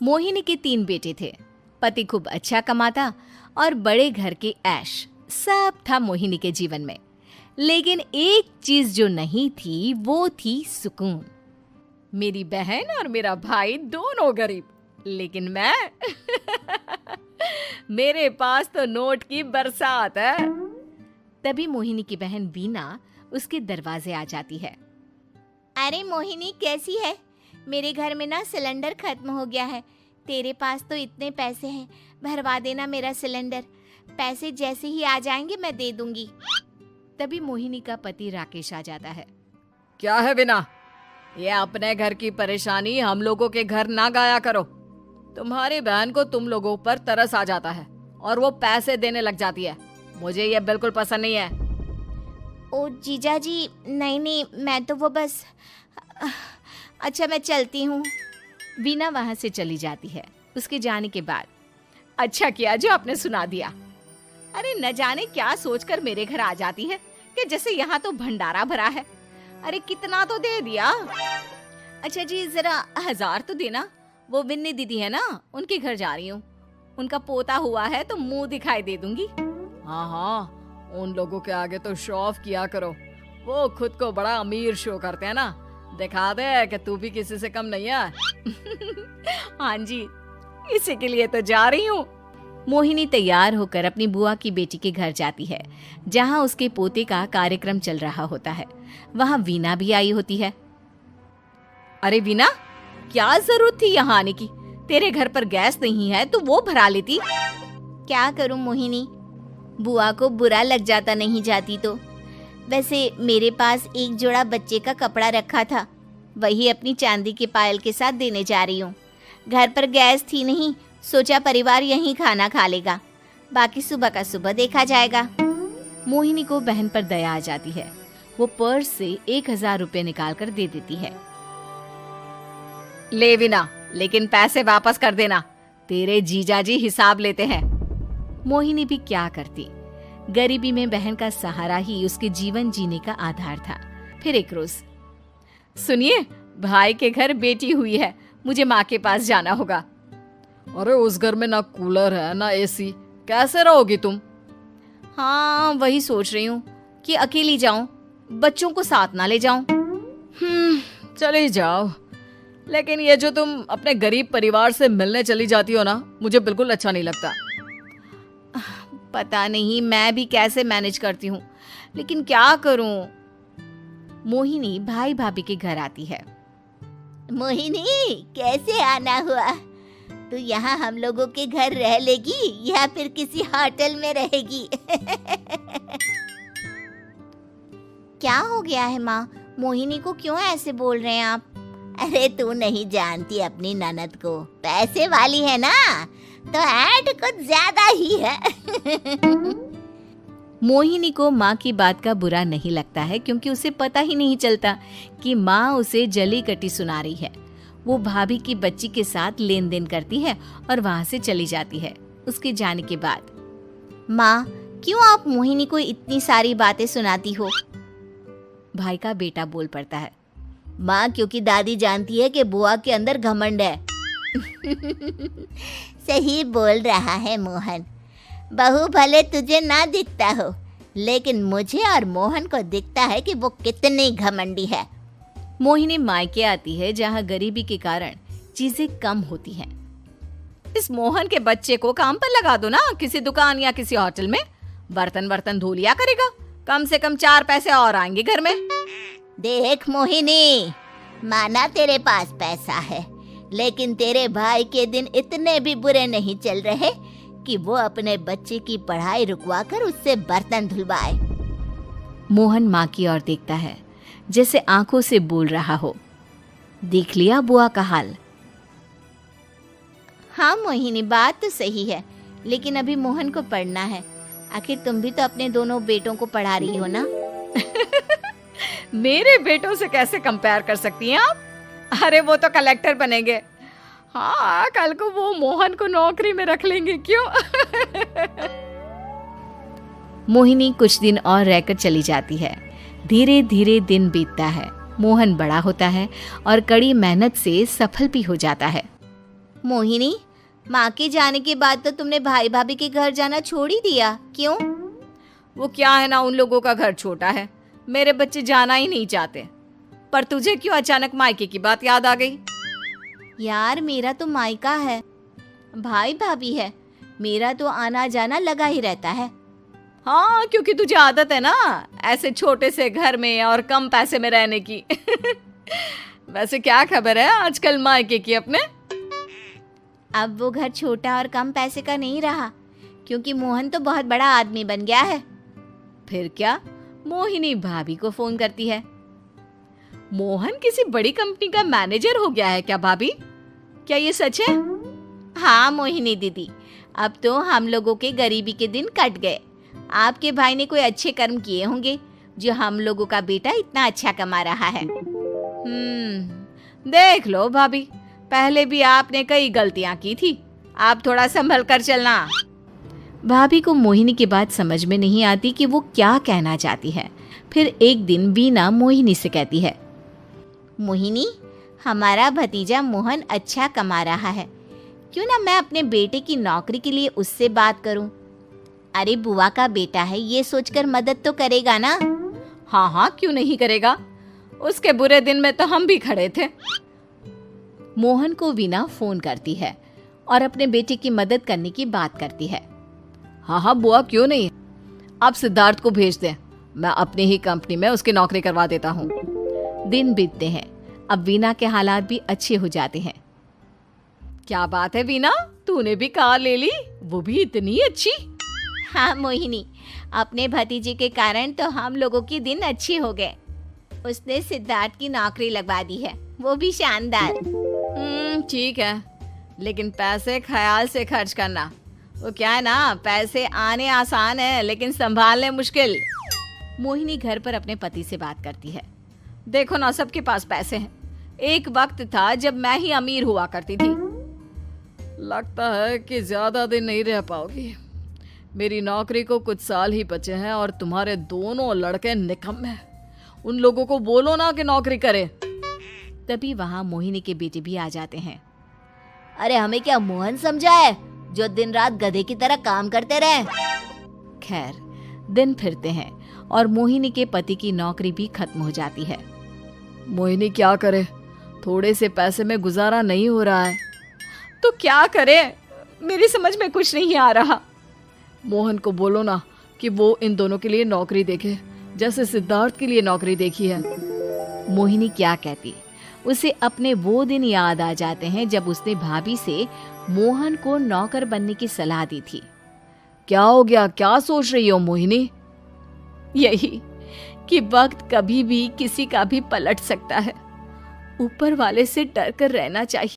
मोहिनी के 3 बेटे थे। पति खूब अच्छा कमाता और बड़े घर के ऐश सब था मोहिनी के जीवन में। लेकिन एक चीज जो नहीं थी वो थी सुकून। मेरी बहन और मेरा भाई दोनों गरीब, लेकिन मैं मेरे पास तो नोट की बरसात है। तभी मोहिनी की बहन बीना उसके दरवाजे आ जाती है। अरे मोहिनी, कैसी है? मेरे घर में ना सिलेंडर खत्म हो गया है। तेरे पास तो इतने पैसे हैं, भरवा देना मेरा सिलेंडर। पैसे जैसे ही आ जाएंगे मैं दे दूंगी। तभी मोहिनी का पति राकेश आ जाता है। क्या है बिना, ये अपने घर की परेशानी हम लोगों के घर ना गाया करो। तुम्हारी बहन को तुम लोगों पर तरस आ जाता है और वो पैसे देने लग जाती है। मुझे ये बिल्कुल पसंद नहीं है। ओ जीजा जी, नहीं, मैं तो वो बस अच्छा मैं चलती हूँ। वीना वहां से चली जाती है। उसके जाने के बाद अच्छा किया जो आपने सुना दिया। अरे न जाने क्या सोचकर मेरे घर आ जाती है कि जैसे यहाँ तो भंडारा भरा है। अरे कितना तो दे दिया। अच्छा जी, जरा 1000 तो देना। वो बिन्नी दीदी है ना, उनके घर जा रही हूँ। उनका पोता हुआ है तो मुंह दिखाई दे दूंगी। हाँ, उन लोगों के आगे तो शो ऑफ किया करो। वो खुद को बड़ा अमीर शो करते हैं ना, दिखा दे कि तू भी किसी से कम नहीं है। हाँ जी, इसी के लिए तो जा रही हूँ। मोहिनी तैयार होकर अपनी बुआ की बेटी के घर जाती है, जहाँ उसके पोते का कार्यक्रम चल रहा होता है। वहाँ वीना भी आई होती है। अरे वीना, क्या जरूरत थी यहाँ आने की? तेरे घर पर गैस नहीं है तो वो भरा लेती। क्या करूं मोहिनी, बुआ को बुरा लग जाता नहीं जाती तो। वैसे मेरे पास एक जोड़ा बच्चे का कपड़ा रखा था, वही अपनी चांदी के पायल के साथ देने जा रही हूँ। घर पर गैस थी नहीं, सोचा परिवार यहीं खाना खा लेगा, बाकी सुबह का सुबह देखा जाएगा। मोहिनी को बहन पर दया आ जाती है। वो पर्स से 1000 रुपए निकाल कर दे देती है। ले वीना, लेकिन पैसे वापस कर देना, तेरे जीजाजी हिसाब लेते हैं। मोहिनी भी क्या करती, गरीबी में बहन का सहारा ही उसके जीवन जीने का आधार था। फिर एक रोज, सुनिए, भाई के घर बेटी हुई है, मुझे माँ के पास जाना होगा। अरे उस घर में ना कूलर है ना एसी, कैसे रहोगी तुम? हाँ, वही सोच रही हूँ कि अकेली जाऊं, बच्चों को साथ ना ले जाऊं। चली जाओ, लेकिन ये जो तुम अपने गरीब परिवार से मिलने चली जाती हो ना, मुझे बिल्कुल अच्छा नहीं लगता। पता नहीं मैं भी कैसे मैनेज करती हूँ, लेकिन क्या करूँ। मोहिनी भाई भाभी के घर आती है। मोहिनी, कैसे आना हुआ? तू यहाँ हम लोगों के घर रह लेगी या फिर किसी होटल में रहेगी? क्या हो गया है माँ? मोहिनी को क्यों ऐसे बोल रहे हैं आप? अरे तू नहीं जानती अपनी ननद को, पैसे वाली है ना, तो ऐड कुछ ज्यादा ही है। मोहिनी को माँ की बात का बुरा नहीं लगता है, क्योंकि उसे पता ही नहीं चलता कि माँ उसे जली कटी सुना रही है। वो भाभी की बच्ची के साथ लेन देन करती है और वहाँ से चली जाती है। उसके जाने के बाद, माँ, क्यों आप मोहिनी को इतनी सारी बातें सुनाती हो? भाई का बेटा बोल पड़ता है। माँ, क्योंकि दादी जानती है कि बुआ के अंदर घमंड है। सही बोल रहा है मोहन। बहू भले तुझे ना दिखता हो, लेकिन मुझे और मोहन को दिखता है कि वो कितनी घमंडी है। मोहिनी मायके आती है, जहाँ गरीबी के कारण चीजें कम होती हैं। इस मोहन के बच्चे को काम पर लगा दो ना, किसी दुकान या किसी होटल में। बर्तन धो लिया करेगा, कम से कम 4 पैसे और आएंगे घर में। देख मोहिनी, माना तेरे पास पैसा है, लेकिन तेरे भाई के दिन इतने भी बुरे नहीं चल रहे कि वो अपने बच्चे की पढ़ाई रुकवा कर उससे बर्तन धुलवाए। मोहन माँ की ओर देखता है, जैसे आंखों से बोल रहा हो, देख लिया बुआ का हाल। हाँ मोहिनी, बात तो सही है, लेकिन अभी मोहन को पढ़ना है। आखिर तुम भी तो अपने दोनों बेटों को पढ़ा रही हो ना। मेरे बेटों से कैसे कंपेयर कर सकती हैं आप? अरे वो तो कलेक्टर बनेंगे। हाँ, कल को वो मोहन को नौकरी में रख लेंगे, क्यों? मोहिनी कुछ दिन और रहकर चली जाती है। धीरे धीरे दिन बीतता है। मोहन बड़ा होता है और कड़ी मेहनत से सफल भी हो जाता है। मोहिनी, माँ के जाने के बाद तो तुमने भाई भाभी के घर जाना छोड़ ही दिया, क्यों? वो क्या है ना, उन लोगों का घर छोटा है, मेरे बच्चे जाना ही नहीं चाहते। पर तुझे क्यों अचानक मायके की बात याद आ गई? यार मेरा तो मायका है, भाई भाभी है, मेरा तो आना जाना लगा ही रहता है। हाँ, क्योंकि तुझे आदत है ना ऐसे छोटे से घर में और कम पैसे में रहने की। वैसे क्या खबर है आजकल मायके की अपने? अब वो घर छोटा और कम पैसे का नहीं रहा, क्योंकि मोहन तो बहुत बड़ा आदमी बन गया है। फिर क्या? मोहिनी भाभी को फोन करती है। मोहन किसी बड़ी कंपनी का मैनेजर हो गया है क्या भाभी? क्या ये सच है? हाँ मोहिनी दीदी, अब तो हम लोगों के गरीबी के दिन कट गए। आपके भाई ने कोई अच्छे कर्म किए होंगे जो हम लोगों का बेटा इतना अच्छा कमा रहा है। देख लो भाभी, पहले भी आपने कई गलतियां की थी, आप थोड़ा संभल कर चलना। भाभी को मोहिनी की बात समझ में नहीं आती कि वो क्या कहना चाहती है। फिर एक दिन वीना मोहिनी से कहती है, मोहिनी, हमारा भतीजा मोहन अच्छा कमा रहा है, क्यों ना मैं अपने बेटे की नौकरी के लिए उससे बात करूं? अरे बुआ का बेटा है, ये सोचकर मदद तो करेगा ना? हाँ हाँ, क्यों नहीं करेगा, उसके बुरे दिन में तो हम भी खड़े थे। मोहन को वीना फोन करती है और अपने बेटे की मदद करने की बात करती है। हाँ हाँ बुआ, क्यों नहीं, आप सिद्धार्थ को भेज दें, मैं अपनी ही कंपनी में उसकी नौकरी करवा देता हूँ। दिन बीतते हैं, अब वीना के हालात भी अच्छे हो जाते हैं। क्या बात है वीना, तूने भी कार ले ली, वो भी इतनी अच्छी? हाँ मोहिनी, अपने भतीजे के कारण तो हम लोगों की दिन अच्छे हो गए। उसने सिद्धार्थ की नौकरी लगवा दी है, वो भी शानदार। ठीक है, लेकिन पैसे ख्याल से खर्च करना। वो क्या है ना, पैसे आने आसान है लेकिन संभालने मुश्किल। मोहिनी घर पर अपने पति से बात करती है। देखो ना, सबके पास पैसे हैं, एक वक्त था जब मैं ही अमीर हुआ करती थी। लगता है कि ज्यादा दिन नहीं रह पाओगी, मेरी नौकरी को कुछ साल ही बचे हैं और तुम्हारे दोनों लड़के निकम्मे हैं। उन लोगों को बोलो ना कि नौकरी करे। तभी वहाँ मोहिनी के बेटे भी आ जाते हैं। अरे हमें क्या मोहन समझा है जो दिन रात गधे की तरह काम करते रहे? खैर, दिन फिरते हैं और मोहिनी के पति की नौकरी भी खत्म हो जाती है। मोहिनी क्या करे, थोड़े से पैसे में गुजारा नहीं हो रहा है। तो क्या करे, मेरी समझ में कुछ नहीं आ रहा। मोहन को बोलो ना कि वो इन दोनों के लिए नौकरी देखे, जैसे सिद्धार्थ के लिए नौकरी देखी है। मोहिनी क्या कहती, उसे अपने वो दिन याद आ जाते हैं जब उसने भाभी से मोहन को नौकर बनने की सलाह दी थी। क्या हो गया, क्या सोच रही हो मोहिनी? यही कि वक्त कभी भी किसी का भी पलट सकता है, ऊपर वाले से डर कर रहना चाहिए।